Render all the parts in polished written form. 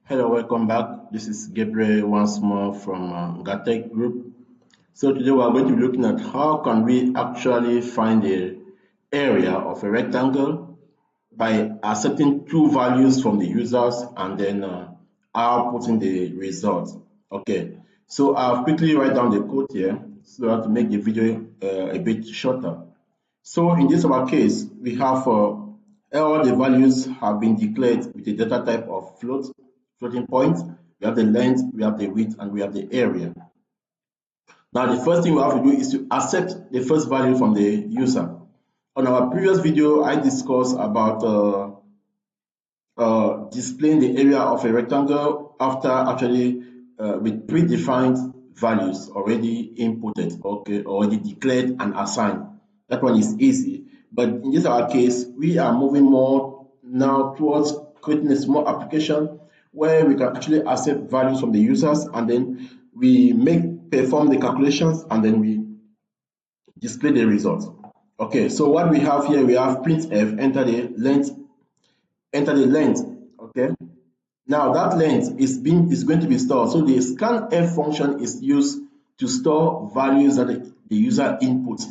Hello, welcome back. This is Gabriel once more from NgahTech group. So today we are going to be looking at how can we actually find the area of a rectangle by accepting two values from the users and then outputting the result. Okay, so I'll quickly write down the code here so that to make the video a bit shorter. So in this our case, we have all the values have been declared with a data type of floating point. We have the length, we have the width, and we have the area. Now the first thing we have to do is to accept the first value from the user. On our previous video, I discussed about displaying the area of a rectangle after actually with predefined values already inputted, okay, already declared and assigned. That one is easy. But in this our case, we are moving more now towards creating a small application where we can actually accept values from the users and then we perform the calculations and then we display the results. Okay, so what we have here, we have printf, enter the length, okay. Now that length is going to be stored. So the scanf function is used to store values that the user inputs.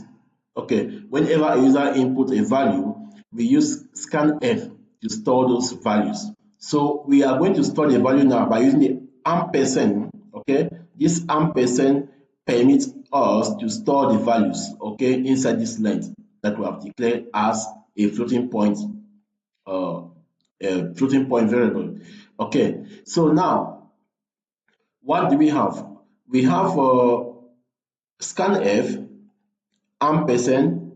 Okay, whenever a user inputs a value, we use scanf to store those values. So we are going to store the value now by using the ampersand. Okay, this ampersand permits us to store the values, okay, inside this length that we have declared as a floating point variable. Okay, so now what do we have? We have scanf ampersand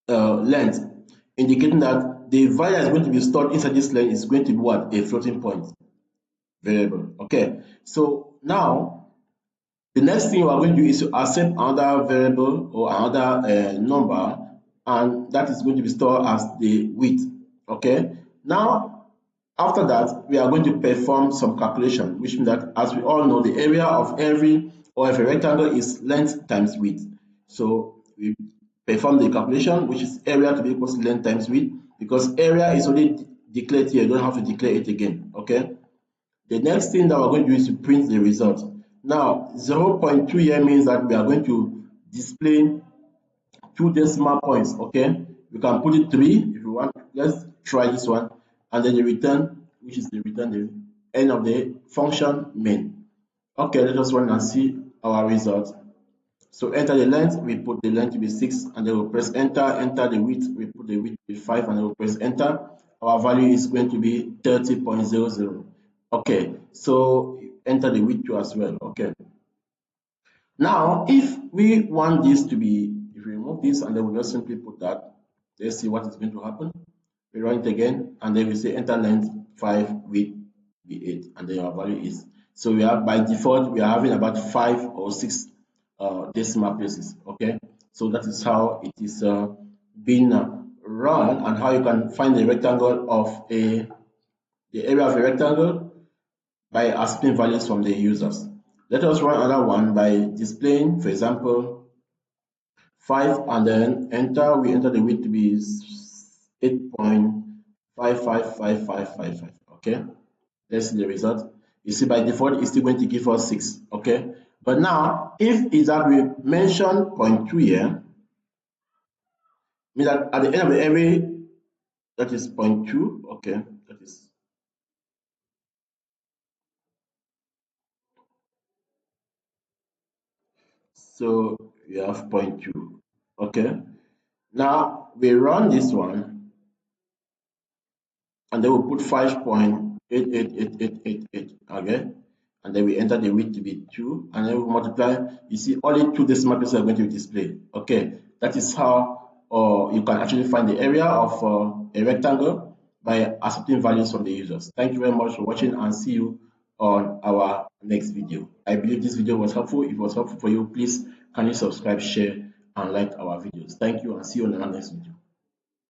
length, indicating that the value that is going to be stored inside this length is going to be what? A floating point variable. Okay, so now the next thing we are going to do is to accept another variable or another number, and that is going to be stored as the width. Okay, now after that we are going to perform some calculation, which means that, as we all know, the area of every or of a rectangle is length times width. So we perform the calculation, which is area to be equal to length times width, because area is already declared here, you don't have to declare it again. Okay, the next thing that we're going to do is to print the result. Now 0.2 here means that we are going to display two decimal points. Okay, we can put it 3 if you want. Let's try this one, and then the return, which is the return the end of the function main. Okay, let us run and see our result. So enter the length, we put the length to be 6, and then we'll press enter. Enter the width, we put the width to be 5, and then we'll press enter. Our value is going to be 30.00. Okay, so enter the width too as well. Okay, now if we want this to be, if we remove this and then we just simply put that, let's see what is going to happen. We run it again and then we say enter length 5, width be 8, and then our value is, so we have, by default we are having about 5 or 6 decimal places. Okay, so that is how it is being run, and how you can find the rectangle of the area of a rectangle by asking values from the users. Let us run another one by displaying, for example, 5 and then enter. We enter the width to be 8.555555. Okay, let's see the result. You see, by default it's still going to give us 6. Okay, but now if is that we mention 0.2 here, means that at the end of every, that is 0.2. Okay, that is, so we have 0.2. Okay, now we run this one and then we put 5.888888. Okay, and then we enter the width to be 2, and then we multiply. You see, only 2 decimal places are going to be displayed. Okay, that is how you can actually find the area of a rectangle by accepting values from the users. Thank you very much for watching, and see you on our next video. I believe this video was helpful. If it was helpful for you, please kindly subscribe, share, and like our videos. Thank you, and see you on our next video.